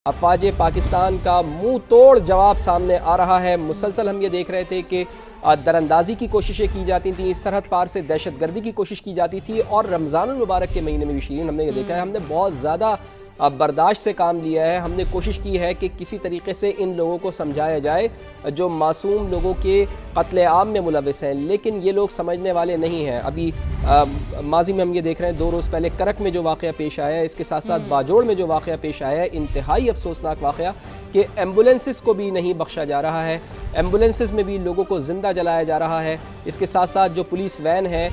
افواج پاکستان کا منہ توڑ جواب سامنے آ رہا ہے۔ مسلسل ہم یہ دیکھ رہے تھے کہ دراندازی کی کوششیں کی جاتی تھیں، سرحد پار سے دہشت گردی کی کوشش کی جاتی تھی، اور رمضان المبارک کے مہینے میں بھی شیرین ہم نے یہ دیکھا ہے، ہم نے بہت زیادہ برداشت سے کام لیا ہے۔ ہم نے کوشش کی ہے کہ کسی طریقے سے ان لوگوں کو سمجھایا جائے جو معصوم لوگوں کے قتل عام میں ملوث ہیں، لیکن یہ لوگ سمجھنے والے نہیں ہیں۔ ابھی ماضی میں ہم یہ دیکھ رہے ہیں، 2 روز پہلے کرک میں جو واقعہ پیش آیا ہے، اس کے ساتھ ساتھ باجوڑ میں جو واقعہ پیش آیا ہے، انتہائی افسوسناک واقعہ کہ ایمبولینسز کو بھی نہیں بخشا جا رہا ہے، ایمبولینسز میں بھی لوگوں کو زندہ جلایا جا رہا ہے۔ اس کے ساتھ ساتھ جو پولیس وین ہے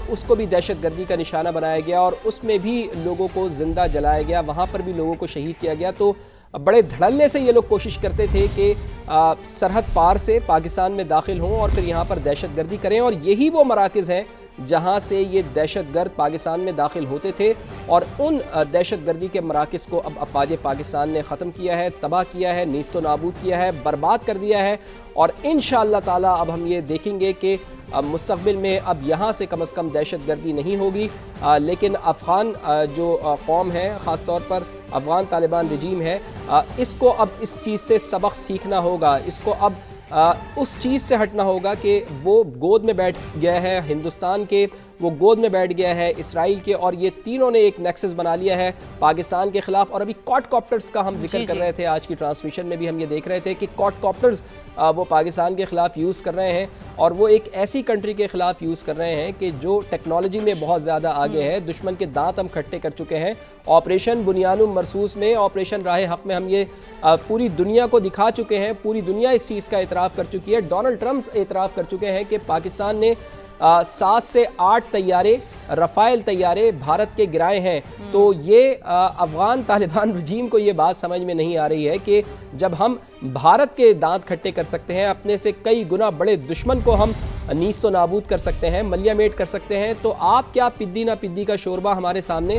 اس کو بھی دہشت گردی کا نشانہ بنایا گیا، اور اس میں بھی لوگوں کو زندہ جلایا گیا، وہاں پر بھی لوگوں کو شہید کیا گیا۔ تو بڑے دھڑلے سے یہ لوگ کوشش کرتے تھے کہ سرحد پار سے پاکستان میں داخل ہوں اور پھر یہاں پر دہشت گردی کریں، اور یہی وہ مراکز ہیں جہاں سے یہ دہشت گرد پاکستان میں داخل ہوتے تھے، اور ان دہشت گردی کے مراکز کو اب افواج پاکستان نے ختم کیا ہے، تباہ کیا ہے، نیست و نابود کیا ہے، برباد کر دیا ہے، اور انشاءاللہ تعالی اب ہم یہ دیکھیں گے کہ مستقبل میں اب یہاں سے کم از کم دہشت گردی نہیں ہوگی، لیکن افغان جو قوم ہے، خاص طور پر افغان طالبان رجیم ہے، اس کو اب اس چیز سے سبق سیکھنا ہوگا، اس کو اب اس چیز سے ہٹنا ہوگا کہ وہ گود میں بیٹھ گیا ہے ہندوستان کے، وہ گود میں بیٹھ گیا ہے اسرائیل کے، اور یہ تینوں نے ایک نیکسس بنا لیا ہے پاکستان کے خلاف۔ اور ابھی کوڈ کاپٹرز کا ہم ذکر کر رہے تھے، آج کی ٹرانسمیشن میں بھی ہم یہ دیکھ رہے تھے کہ کوڈ کاپٹرز وہ پاکستان کے خلاف یوز کر رہے ہیں، اور وہ ایک ایسی کنٹری کے خلاف یوز کر رہے ہیں کہ جو ٹیکنالوجی میں بہت زیادہ آگے ہے۔ دشمن کے دانت ہم کھٹے کر چکے ہیں۔ آپریشن بنیان مرصوص میں، آپریشن راہ حق میں ہم یہ پوری دنیا کو دکھا چکے ہیں، پوری دنیا اس چیز کا اعتراف کر چکی ہے۔ ڈونلڈ ٹرمپ اعتراف کر چکے ہیں کہ پاکستان نے 7 سے 8 طیارے، رفائل طیارے بھارت کے گرائے ہیں۔ تو یہ افغان طالبان رجیم کو یہ بات سمجھ میں نہیں آ رہی ہے کہ جب ہم بھارت کے دانت کھٹے کر سکتے ہیں، اپنے سے کئی گنا بڑے دشمن کو ہم نیست و نابود کر سکتے ہیں، ملیہ میٹ کر سکتے ہیں، تو آپ کیا پدی نہ پدی کا شوربہ ہمارے سامنے۔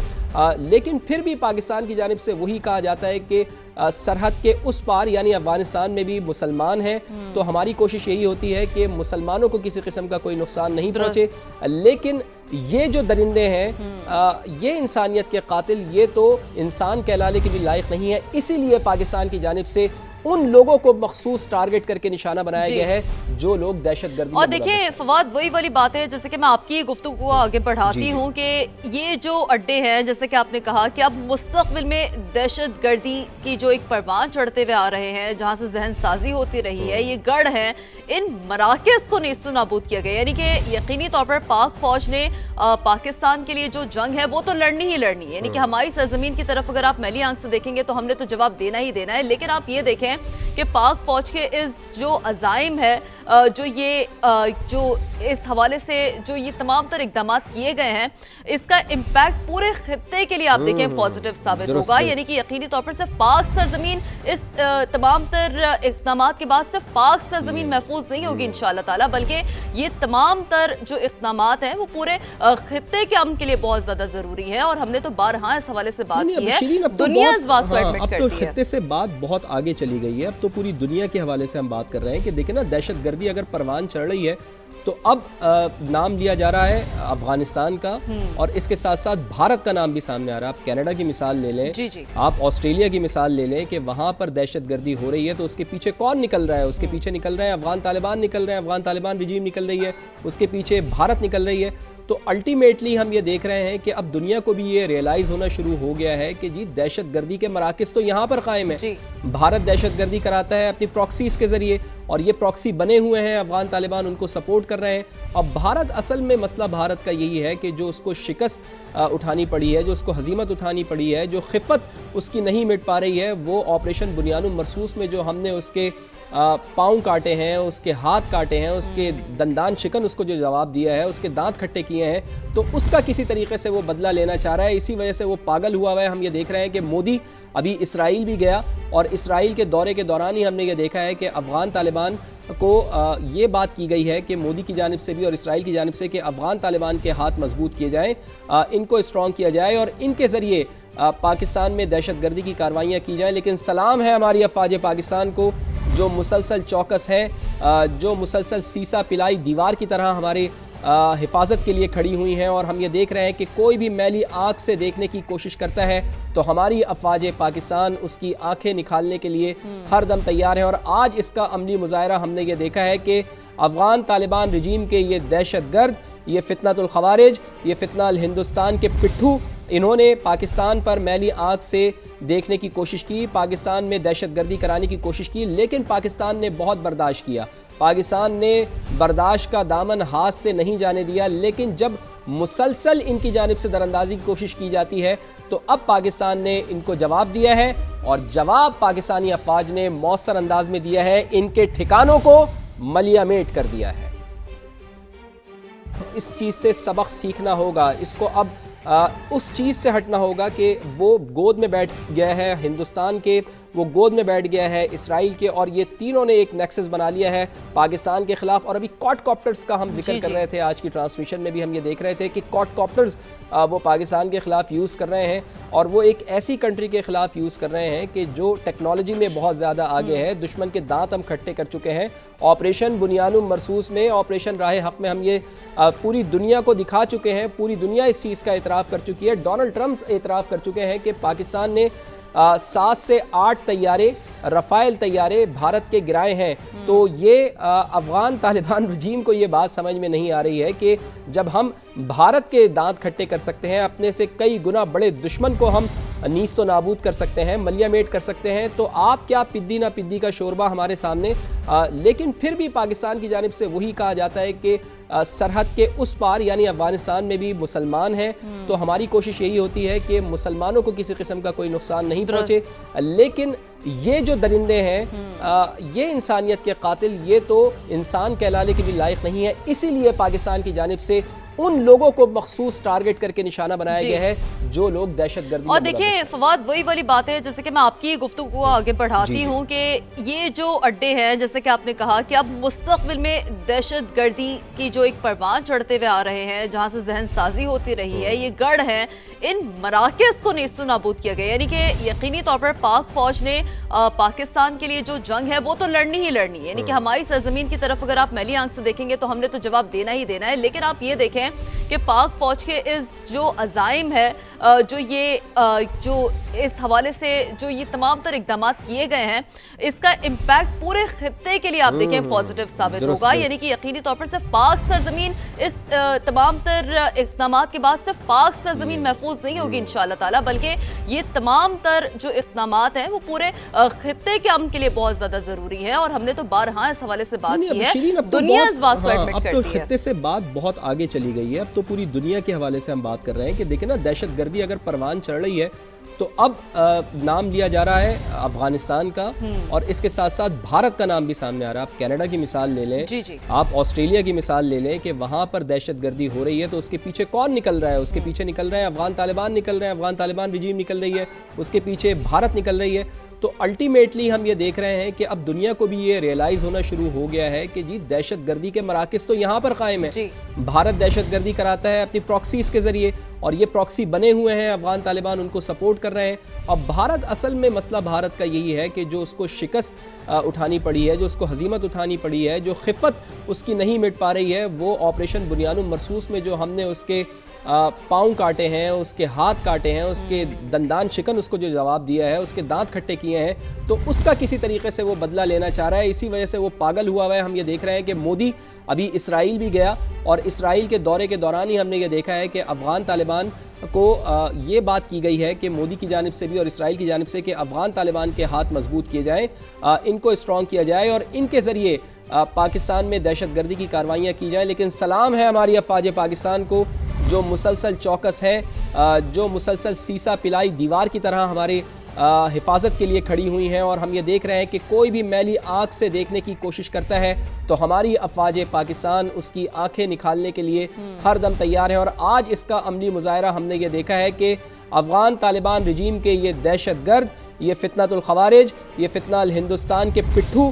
لیکن پھر بھی پاکستان کی جانب سے وہی کہا جاتا ہے کہ سرحد کے اس پار یعنی افغانستان میں بھی مسلمان ہیں، تو ہماری کوشش یہی ہوتی ہے کہ مسلمانوں کو کسی قسم کا کوئی نقصان نہیں پہنچے۔ لیکن یہ جو درندے ہیں، یہ انسانیت کے قاتل، یہ تو انسان کہلانے کے بھی لائق نہیں ہے، اسی لیے پاکستان کی جانب سے ان لوگوں کو مخصوص ٹارگٹ کر کے نشانہ بنایا گیا ہے جو لوگ دہشت گردی۔ اور دیکھیں فواد، وہی والی بات ہے جیسے کہ میں آپ کی گفتگو کو آگے بڑھاتی ہوں کہ یہ جو اڈے ہیں، جیسے کہ آپ نے کہا کہ اب مستقبل میں دہشت گردی کی جو ایک پروان چڑھتے ہوئے آ رہے ہیں، جہاں سے ذہن سازی ہوتی رہی ہے، یہ گڑھ ہیں، ان مراکز کو نیست و نابود کیا گیا۔ یعنی کہ یقینی طور پر پاک فوج نے پاکستان کے لیے جو جنگ ہے وہ تو لڑنی ہی لڑنی ہے، یعنی کہ ہماری سرزمین کی طرف اگر آپ میلی آنکھ سے دیکھیں گے تو ہم نے تو جواب دینا ہی دینا ہے۔ لیکن آپ یہ دیکھیں کہ پاک فوج کے اس جو عزائم ہے، جو اس حوالے سے جو یہ تمام تر اقدامات کیے گئے ہیں، اس کا امپیکٹ پورے خطے کے لیے آپ دیکھیں پازیٹیو ثابت ہوگا۔ یعنی کہ یقینی طور پر صرف پاک سرزمین اس تمام تر اقدامات کے بعد صرف پاک سرزمین محفوظ نہیں ہوگی انشاءاللہ تعالی، بلکہ یہ تمام تر جو اقدامات ہیں وہ پورے خطے کے امن کے لیے بہت زیادہ ضروری ہے، اور ہم نے تو بارہا اس حوالے سے بات کی ہے، دنیا اس بات کو ایڈمٹ کرتی ہے۔ اب تو خطے سے بات بہت آگے چلی گئی ہے، اب تو پوری دنیا کے حوالے سے ہم بات کر رہے ہیں کہ دیکھیں نا، دہشت گردی اگر پروان چڑھ رہی ہے تو اب نام لیا جا رہا ہے افغانستان کا، اور اس کے ساتھ ساتھ بھارت کا نام بھی سامنے آ رہا ہے۔ آپ کینیڈا کی مثال لے لیں، آپ آسٹریلیا کی مثال لے لیں کہ وہاں پر دہشت گردی ہو رہی ہے، تو اس کے پیچھے کون نکل رہا ہے؟ اس کے پیچھے نکل رہے ہیں افغان طالبان، نکل رہے ہیں افغان طالبان رجیم نکل رہی ہے، اس کے پیچھے بھارت نکل رہی ہے۔ تو الٹیمیٹلی ہم یہ دیکھ رہے ہیں کہ اب دنیا کو بھی یہ ریئلائز ہونا شروع ہو گیا ہے کہ جی دہشت گردی کے مراکز تو یہاں پر قائم ہیں۔ بھارت دہشت گردی کراتا ہے اپنی پراکسیز کے ذریعے، اور یہ پراکسی بنے ہوئے ہیں، افغان طالبان ان کو سپورٹ کر رہے ہیں۔ اب بھارت، اصل میں مسئلہ بھارت کا یہی ہے کہ جو اس کو شکست اٹھانی پڑی ہے، جو اس کو ہزیمت اٹھانی پڑی ہے، جو خفت اس کی نہیں مٹ پا رہی ہے، وہ آپریشن بنیان مرصوص میں جو ہم نے اس کے پاؤں کاٹے ہیں، اس کے ہاتھ کاٹے ہیں، اس کے دندان شکن اس کو جو جواب دیا ہے، اس کے دانت کھٹے کیے ہیں، تو اس کا کسی طریقے سے وہ بدلہ لینا چاہ رہا ہے۔ اسی وجہ سے وہ پاگل ہوا ہے۔ ہم یہ دیکھ رہے ہیں کہ مودی ابھی اسرائیل بھی گیا، اور اسرائیل کے دورے کے دوران ہی ہم نے یہ دیکھا ہے کہ افغان طالبان کو یہ بات کی گئی ہے کہ مودی کی جانب سے بھی اور اسرائیل کی جانب سے کہ افغان طالبان کے ہاتھ مضبوط کیے جائیں، ان کو اسٹرانگ کیا جائے، اور ان کے ذریعے پاکستان میں دہشت گردی کی کاروائیاں کی جائیں۔ لیکن سلام ہے ہماری افواج پاکستان کو جو مسلسل چوکس ہیں، جو مسلسل سیسا پلائی دیوار کی طرح ہمارے حفاظت کے لیے کھڑی ہوئی ہیں اور ہم یہ دیکھ رہے ہیں کہ کوئی بھی میلی آنکھ سے دیکھنے کی کوشش کرتا ہے تو ہماری افواج پاکستان اس کی آنکھیں نکالنے کے لیے ہر دم تیار ہیں۔ اور آج اس کا عملی مظاہرہ ہم نے یہ دیکھا ہے کہ افغان طالبان رجیم کے یہ دہشت گرد، یہ فتنۃ الخوارج، یہ فتنہ الہندوستان کے پٹھو، انہوں نے پاکستان پر میلی آنکھ سے دیکھنے کی کوشش کی، پاکستان میں دہشت گردی کرانے کی کوشش کی، لیکن پاکستان نے بہت برداشت کیا۔ پاکستان نے برداشت کا دامن ہاتھ سے نہیں جانے دیا، لیکن جب مسلسل ان کی جانب سے دراندازی کی کوشش کی جاتی ہے تو اب پاکستان نے ان کو جواب دیا ہے، اور جواب پاکستانی افواج نے مؤثر انداز میں دیا ہے، ان کے ٹھکانوں کو ملیا میٹ کر دیا ہے۔ اس چیز سے سبق سیکھنا ہوگا، اس کو اب اس چیز سے ہٹنا ہوگا کہ وہ گود میں بیٹھ گیا ہے ہندوستان کے، وہ گود میں بیٹھ گیا ہے اسرائیل کے، اور یہ تینوں نے ایک نیکسس بنا لیا ہے پاکستان کے خلاف۔ اور ابھی کوڈ کاپٹرز کا ہم ذکر کر رہے تھے، آج کی ٹرانسمیشن میں بھی ہم یہ دیکھ رہے تھے کہ کوڈ کاپٹرز وہ پاکستان کے خلاف یوز کر رہے ہیں، اور وہ ایک ایسی کنٹری کے خلاف یوز کر رہے ہیں کہ جو ٹیکنالوجی میں بہت زیادہ آگے ہے، دشمن کے دانت ہم کھٹے کر چکے ہیں۔ آپریشن بنیانم مرصوص میں، آپریشن راہ حق میں ہم یہ پوری دنیا کو دکھا چکے ہیں، پوری دنیا اس چیز کا اعتراف کر چکی ہے، ڈونلڈ ٹرمپ اعتراف کر چکے ہیں کہ پاکستان نے 7 سے 8 طیارے، رفائل طیارے بھارت کے گرائے ہیں۔ تو یہ افغان طالبان رجیم کو یہ بات سمجھ میں نہیں آ رہی ہے کہ جب ہم بھارت کے دانت کھٹے کر سکتے ہیں، اپنے سے کئی گنا بڑے دشمن کو ہم نیست و نابود کر سکتے ہیں، ملیا میٹ کر سکتے ہیں، تو آپ کیا پدی نہ پدی کا شوربہ ہمارے سامنے۔ لیکن پھر بھی پاکستان کی جانب سے وہی کہا جاتا ہے کہ سرحد کے اس پار یعنی افغانستان میں بھی مسلمان ہیں، تو ہماری کوشش یہی ہوتی ہے کہ مسلمانوں کو کسی قسم کا کوئی نقصان نہیں پہنچے۔ لیکن یہ جو درندے ہیں، یہ انسانیت کے قاتل، یہ تو انسان کہلانے کے بھی لائق نہیں ہے، اسی لیے پاکستان کی جانب سے ان لوگوں کو مخصوص ٹارگٹ کر کے نشانہ بنایا گیا ہے جو لوگ دہشت گردی۔ اور دیکھیں فواد، وہی والی بات ہے جیسے کہ میں آپ کی گفتگو کو آگے بڑھاتی ہوں کہ یہ جو اڈے ہیں، جیسے کہ آپ نے کہا کہ اب مستقبل میں دہشت گردی کی جو ایک پروان چڑھتے ہوئے آ رہے ہیں، جہاں سے ذہن سازی ہوتی رہی ہے، یہ گڑھ ہیں، ان مراکز کو نیست و نابود کیا گیا۔ یعنی کہ یقینی طور پر پاک فوج نے پاکستان کے لیے جو جنگ ہے وہ تو لڑنی ہی لڑنی ہے، یعنی کہ ہماری سرزمین کی طرف اگر آپ میلی آنکھ سے دیکھیں گے تو ہم نے تو جواب دینا ہی دینا ہے۔ لیکن آپ یہ دیکھیں کہ پاک فوج کے اس جو عزائم ہے، جو اس حوالے سے جو یہ تمام تر اقدامات کیے گئے ہیں، اس کا امپیکٹ پورے خطے کے لیے آپ دیکھیں پازیٹیو ثابت ہوگا۔ یعنی کہ یقینی طور پر صرف پاک سرزمین، اس تمام تر اقدامات کے بعد صرف پاک سرزمین محفوظ نہیں ہوگی انشاءاللہ تعالی، بلکہ یہ تمام تر جو اقدامات ہیں وہ پورے خطے کے امن کے لیے بہت زیادہ ضروری ہے، اور ہم نے تو بارہا اس حوالے سے بات کی ہے، دنیا اس بات کو ایڈمٹ کرتی ہے۔ اب تو خطے سے بات بہت آگے چلی گئی ہے، اب تو پوری دنیا کے حوالے سے ہم بات کر رہے ہیں کہ دیکھیں نا، دہشت گردی اگر پروان چڑھ رہی ہے تو اب نام لیا جا رہا ہے افغانستان کا، اور اس کے ساتھ ساتھ بھارت کا نام بھی سامنے آ رہا ہے۔ آپ کینیڈا کی مثال لے لیں، آپ آسٹریلیا کی مثال لے لیں کہ وہاں پر دہشت گردی ہو رہی ہے تو اس کے پیچھے کون نکل رہا ہے؟ اس کے پیچھے نکل رہے ہیں افغان طالبان، نکل رہے ہیں افغان طالبان رجیم نکل رہی ہے، اس کے پیچھے بھارت نکل رہی ہے۔ تو الٹیمیٹلی ہم یہ دیکھ رہے ہیں کہ اب دنیا کو بھی یہ ریئلائز ہونا شروع ہو گیا ہے کہ جی دہشت گردی کے مراکز تو یہاں پر قائم ہیں۔ بھارت دہشت گردی کراتا ہے اپنی پراکسیز کے ذریعے، اور یہ پراکسی بنے ہوئے ہیں، افغان طالبان ان کو سپورٹ کر رہے ہیں۔ اب بھارت، اصل میں مسئلہ بھارت کا یہی ہے کہ جو اس کو شکست اٹھانی پڑی ہے، جو اس کو ہزیمت اٹھانی پڑی ہے، جو خفت اس کی نہیں مٹ پا رہی ہے، وہ آپریشن بنیانم مرصوص میں جو ہم نے اس کے پاؤں کاٹے ہیں، اس کے ہاتھ کاٹے ہیں، اس کے دندان شکن اس کو جو جواب دیا ہے، اس کے دانت کھٹے کیے ہیں، تو اس کا کسی طریقے سے وہ بدلہ لینا چاہ رہا ہے۔ اسی وجہ سے وہ پاگل ہوا ہے۔ ہم یہ دیکھ رہے ہیں کہ مودی ابھی اسرائیل بھی گیا، اور اسرائیل کے دورے کے دوران ہی ہم نے یہ دیکھا ہے کہ افغان طالبان کو یہ بات کی گئی ہے کہ مودی کی جانب سے بھی اور اسرائیل کی جانب سے کہ افغان طالبان کے ہاتھ مضبوط کیے جائیں، ان کو اسٹرانگ کیا جائے، اور ان کے ذریعے پاکستان میں دہشت گردی کی کاروائیاں کی جائیں۔ لیکن سلام ہے ہماری افواج پاکستان کو، جو مسلسل چوکس ہے، جو مسلسل سیسا پلائی دیوار کی طرح ہمارے حفاظت کے لیے کھڑی ہوئی ہیں، اور ہم یہ دیکھ رہے ہیں کہ کوئی بھی میلی آنکھ سے دیکھنے کی کوشش کرتا ہے تو ہماری افواج پاکستان اس کی آنکھیں نکالنے کے لیے ہر دم تیار ہیں۔ اور آج اس کا عملی مظاہرہ ہم نے یہ دیکھا ہے کہ افغان طالبان رجیم کے یہ دہشت گرد، یہ فتنۃ الخوارج، یہ فتنہ الہندوستان کے پٹھو،